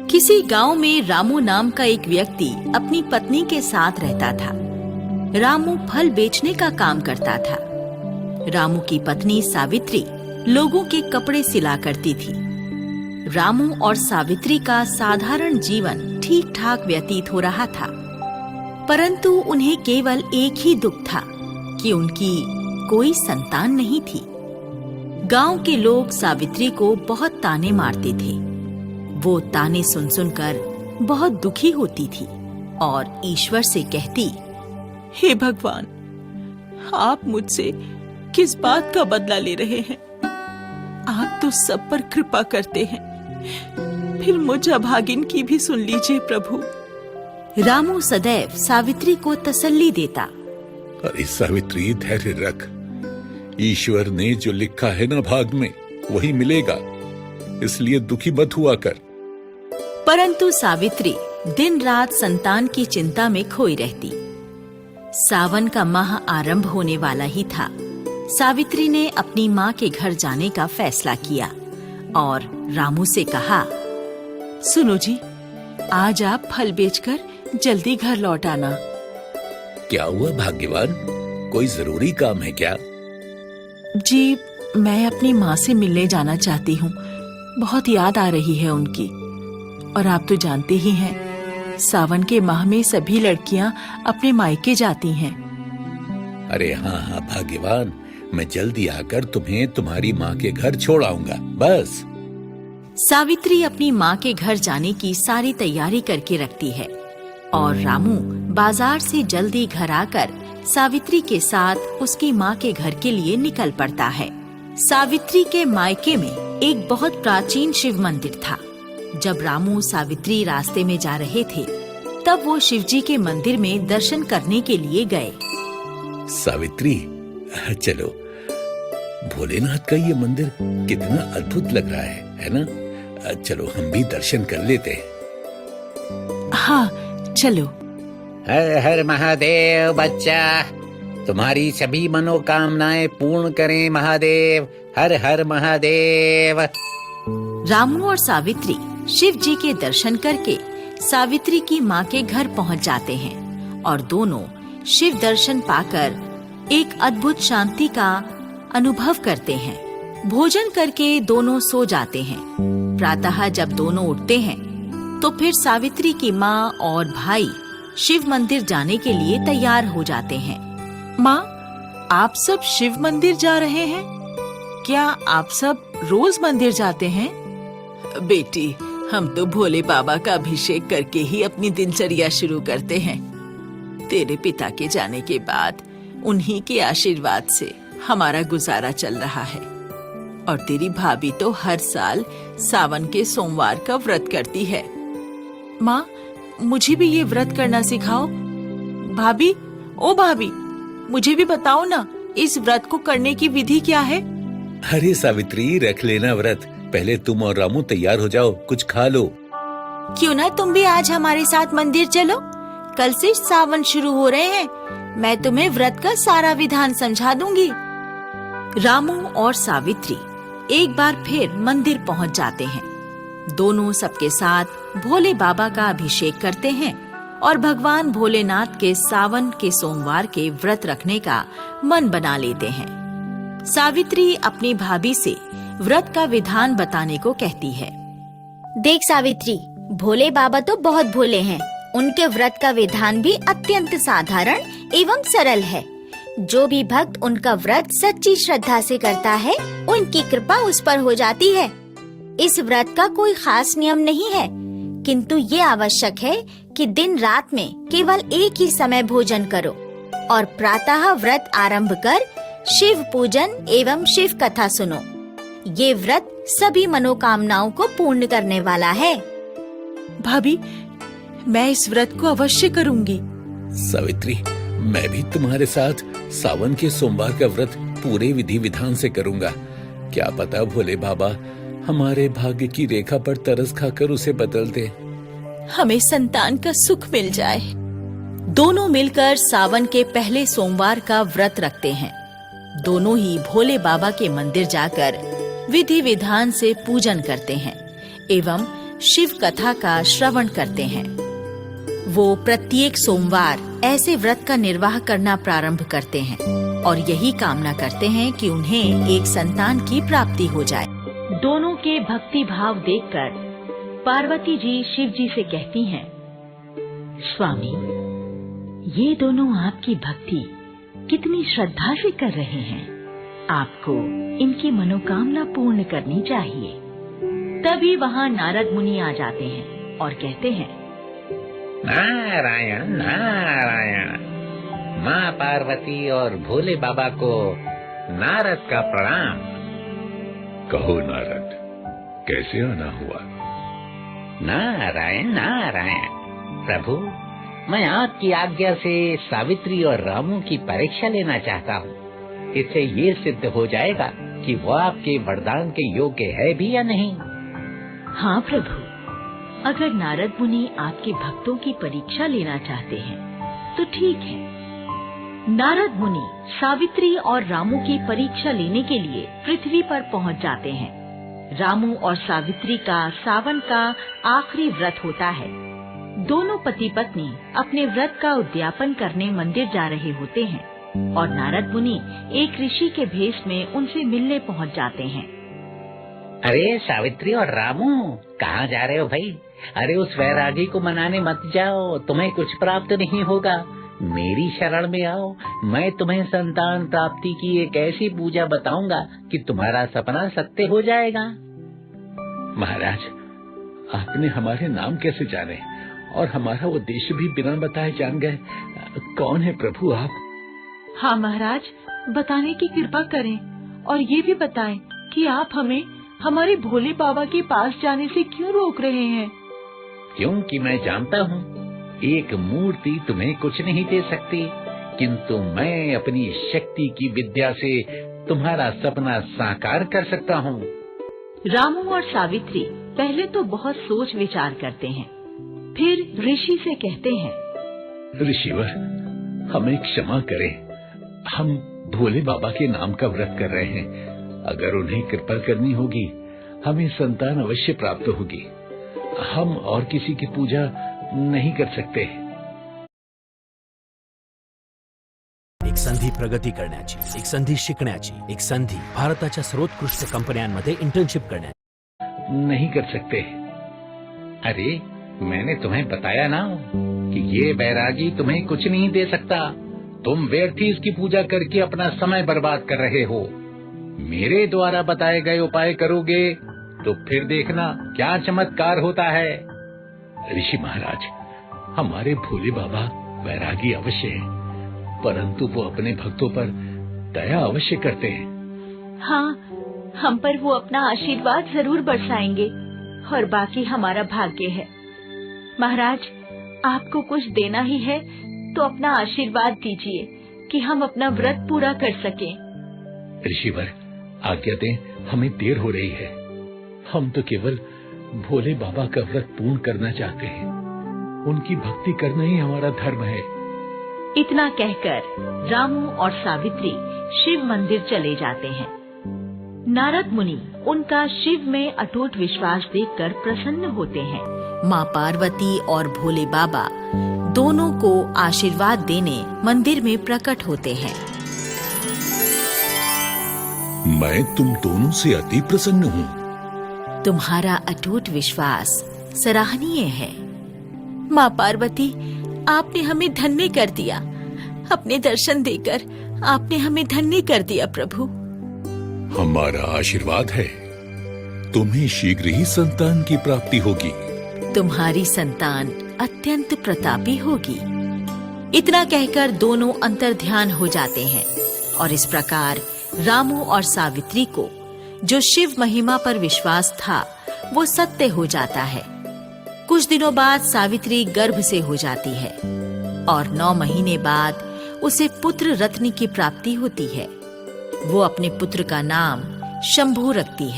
किसी गांव में रामू नाम का एक व्यक्ति अपनी पत्नी के साथ रहता था। रामू फल बेचने का काम करता था। रामू की पत्नी सावित्री लोगों के कपड़े सिला करती थी। रामू और सावित्री का साधारण जीवन ठीक ठाक व्यतीत हो रहा था, परंतु उन्हें केवल एक ही दुख था कि उनकी कोई संतान नहीं थी। गांव के लोग सावित्री को बहुत ताने मारते थे। वो ताने सुन सुनकर बहुत दुखी होती थी और ईश्वर से कहती, हे भगवान, आप मुझसे किस बात का बदला ले रहे हैं? आप तो सब पर कृपा करते हैं, फिर मुझ अभागिन की भी सुन लीजिए प्रभु। रामू सदैव सावित्री को तसल्ली देता। अरे सावित्री, धैर्य रख। ईश्वर ने जो लिखा है ना भाग में, वही मिलेगा, इसलिए दुखी मत हुआ कर। परंतु सावित्री दिन रात संतान की चिंता में खोई रहती। सावन का माह आरंभ होने वाला ही था। सावित्री ने अपनी माँ के घर जाने का फैसला किया और रामू से कहा, सुनो जी, आज आप फल बेचकर जल्दी घर लौट आना। क्या हुआ भाग्यवान, कोई जरूरी काम है क्या? जी, मैं अपनी माँ से मिलने जाना चाहती हूँ। बहुत याद आ रही है उनकी। और आप तो जानते ही हैं, सावन के माह में सभी लड़कियाँ अपने मायके जाती हैं। अरे हाँ हाँ भाग्यवान, मैं जल्दी आकर तुम्हें तुम्हारी माँ के घर छोड़ आऊंगा, बस। सावित्री अपनी माँ के घर जाने की सारी तैयारी करके रखती है और रामू बाजार से जल्दी घर आकर सावित्री के साथ उसकी माँ के घर के लिए निकल पड़ता है। सावित्री के मायके में एक बहुत प्राचीन शिव मंदिर था। जब रामू सावित्री रास्ते में जा रहे थे, तब वो शिवजी के मंदिर में दर्शन करने के लिए गए। सावित्री, चलो, भोलेनाथ का ये मंदिर कितना अद्भुत लग रहा है ना? चलो हम भी दर्शन कर लेते हैं। हाँ, चलो। हर हर महादेव बच्चा, तुम्हारी सभी मनोकामनाएं पूर्ण करें महादेव। हर हर महादेव। रामू और सावित्री शिव जी के दर्शन करके सावित्री की माँ के घर पहुँच जाते हैं और दोनों शिव दर्शन पाकर एक अद्भुत शांति का अनुभव करते हैं। भोजन करके दोनों सो जाते हैं। प्रातः जब दोनों उठते हैं तो फिर सावित्री की माँ और भाई शिव मंदिर जाने के लिए तैयार हो जाते हैं। माँ, आप सब शिव मंदिर जा रहे हैं? क्या आप सब रोज मंदिर जाते हैं? बेटी, हम तो भोले बाबा का अभिषेक करके ही अपनी दिनचर्या शुरू करते हैं। तेरे पिता के जाने के बाद उन्हीं के आशीर्वाद से हमारा गुजारा चल रहा है। और तेरी भाभी तो हर साल सावन के सोमवार का व्रत करती है। माँ, मुझे भी ये व्रत करना सिखाओ। भाभी, ओ भाभी, मुझे भी बताओ ना, इस व्रत को करने की विधि क्या है? अरे सावित्री, रख लेना व्रत। पहले तुम और रामू तैयार हो जाओ, कुछ खा लो। क्यों ना तुम भी आज हमारे साथ मंदिर चलो। कल से सावन शुरू हो रहे हैं। मैं तुम्हें व्रत का सारा विधान समझा दूंगी। रामू और सावित्री एक बार फिर मंदिर पहुंच जाते हैं। दोनों सबके साथ भोले बाबा का अभिषेक करते हैं और भगवान भोलेनाथ के सावन के सोमवार के व्रत रखने का मन बना लेते हैं। सावित्री अपनी भाभी से व्रत का विधान बताने को कहती है। देख सावित्री, भोले बाबा तो बहुत भोले हैं। उनके व्रत का विधान भी अत्यंत साधारण एवं सरल है। जो भी भक्त उनका व्रत सच्ची श्रद्धा से करता है, उनकी कृपा उस पर हो जाती है। इस व्रत का कोई खास नियम नहीं है, किंतु ये आवश्यक है कि दिन रात में केवल एक ही समय भोजन करो और प्रातः व्रत आरंभ कर शिव पूजन एवं शिव कथा सुनो। ये व्रत सभी मनोकामनाओं को पूर्ण करने वाला है। भाभी, मैं इस व्रत को अवश्य करूंगी। सावित्री, मैं भी तुम्हारे साथ सावन के सोमवार का व्रत पूरे विधि विधान से करूंगा। क्या पता भोले बाबा हमारे भाग्य की रेखा पर तरस खाकर उसे बदल दे। हमें संतान का सुख मिल जाए। दोनों मिलकर सावन के पहले सोमवार का व्रत रखते हैं। दोनों ही भोले बाबा के मंदिर जाकर विधि विधान से पूजन करते हैं एवं शिव कथा का श्रवण करते हैं। वो प्रत्येक सोमवार ऐसे व्रत का निर्वाह करना प्रारंभ करते हैं और यही कामना करते हैं कि उन्हें एक संतान की प्राप्ति हो जाए। दोनों के भक्ति भाव देखकर पार्वती जी शिव जी से कहती हैं, स्वामी, ये दोनों आपकी भक्ति कितनी श्रद्धा से कर रहे हैं। आपको इनकी मनोकामना पूर्ण करनी चाहिए। तभी वहाँ नारद मुनि आ जाते हैं और कहते हैं, नारायण नारायण, माँ पार्वती और भोले बाबा को नारद का प्रणाम। कहो नारद, कैसे आना हुआ? नारायण नारायण प्रभु, मैं आपकी आज्ञा से सावित्री और रामू की परीक्षा लेना चाहता हूँ। इससे ये सिद्ध हो जाएगा कि वो आपके वरदान के योग्य है भी या नहीं। हाँ प्रभु, अगर नारद मुनि आपके भक्तों की परीक्षा लेना चाहते हैं तो ठीक है। नारद मुनि सावित्री और रामू की परीक्षा लेने के लिए पृथ्वी पर पहुँच जाते हैं। रामू और सावित्री का सावन का आखिरी व्रत होता है। दोनों पति पत्नी अपने व्रत का उद्यापन करने मंदिर जा रहे होते हैं और नारद मुनि एक ऋषि के भेष में उनसे मिलने पहुंच जाते हैं। अरे सावित्री और रामू, कहाँ जा रहे हो भाई? अरे उस वैरागी को मनाने मत जाओ, तुम्हें कुछ प्राप्त नहीं होगा। मेरी शरण में आओ, मैं तुम्हें संतान प्राप्ति की एक ऐसी पूजा बताऊंगा कि तुम्हारा सपना सत्य हो जाएगा। महाराज, आपने हमारे नाम कैसे जाने और हमारा उद्देश्य भी बिना बताए जान गए? कौन है प्रभु आप? हाँ महाराज, बताने की कृपा करें और ये भी बताएं कि आप हमें हमारे भोले बाबा के पास जाने से क्यों रोक रहे हैं? क्योंकि मैं जानता हूँ एक मूर्ति तुम्हें कुछ नहीं दे सकती, किंतु मैं अपनी शक्ति की विद्या से तुम्हारा सपना साकार कर सकता हूँ। रामू और सावित्री पहले तो बहुत सोच विचार करते हैं, फिर ऋषि से कहते हैं, ऋषिवर, हमें क्षमा करें, हम भोले बाबा के नाम का व्रत कर रहे हैं। अगर उन्हें कृपा करनी होगी, हमें संतान अवश्य प्राप्त होगी। हम और किसी की पूजा नहीं कर सकते। एक संधी प्रगती करण्याची, एक संधी शिकण्याची, एक संधी भारताच्या सर्वोत्कृष्ट कंपन्यांमध्ये इंटर्नशिप करण्याची। नहीं कर सकते। अरे मैंने तुम्हें बताया ना कि ये बैरागी तुम्हें कुछ नहीं दे सकता। तुम व्यर्थ ही इसकी पूजा करके अपना समय बर्बाद कर रहे हो। मेरे द्वारा बताए गए उपाय करोगे तो फिर देखना क्या चमत्कार होता है। ऋषि महाराज, हमारे भोले बाबा वैरागी अवश्य हैं, परंतु वो अपने भक्तों पर दया अवश्य करते हैं। हाँ, हम पर वो अपना आशीर्वाद जरूर बरसाएंगे और बाकी हमारा भाग्य है। महाराज, आपको कुछ देना ही है तो अपना आशीर्वाद दीजिए कि हम अपना व्रत पूरा कर सकें। ऋषिवर, आज्ञा दें, हमें देर हो रही है। हम तो केवल भोले बाबा का व्रत पूर्ण करना चाहते हैं। उनकी भक्ति करना ही हमारा धर्म है। इतना कहकर रामू और सावित्री शिव मंदिर चले जाते हैं। नारद मुनि उनका शिव में अटूट विश्वास देखकर प्रसन्न होते हैं। माँ पार्वती और भोले बाबा दोनों को आशीर्वाद देने मंदिर में प्रकट होते हैं। मैं तुम दोनों से अति प्रसन्न हूँ। तुम्हारा अटूट विश्वास सराहनीय है। माँ पार्वती, आपने हमें धन्य कर दिया। अपने दर्शन देकर आपने हमें धन्य कर दिया प्रभु। हमारा आशीर्वाद है, तुम्हें शीघ्र ही संतान की प्राप्ति होगी। तुम्हारी संतान अत्यंत प्रतापी होगी। इतना कहकर दोनों अंतर्ध्यान हो जाते हैं और इस प्रकार रामू और सावित्री को जो शिव महिमा पर विश्वास था वो सत्य हो जाता है। कुछ दिनों बाद सावित्री गर्भ से हो जाती है और 9 महीने बाद उसे पुत्र रत्न की प्राप्ति होती है। वो अपने पुत्र का नाम शंभू रखती है।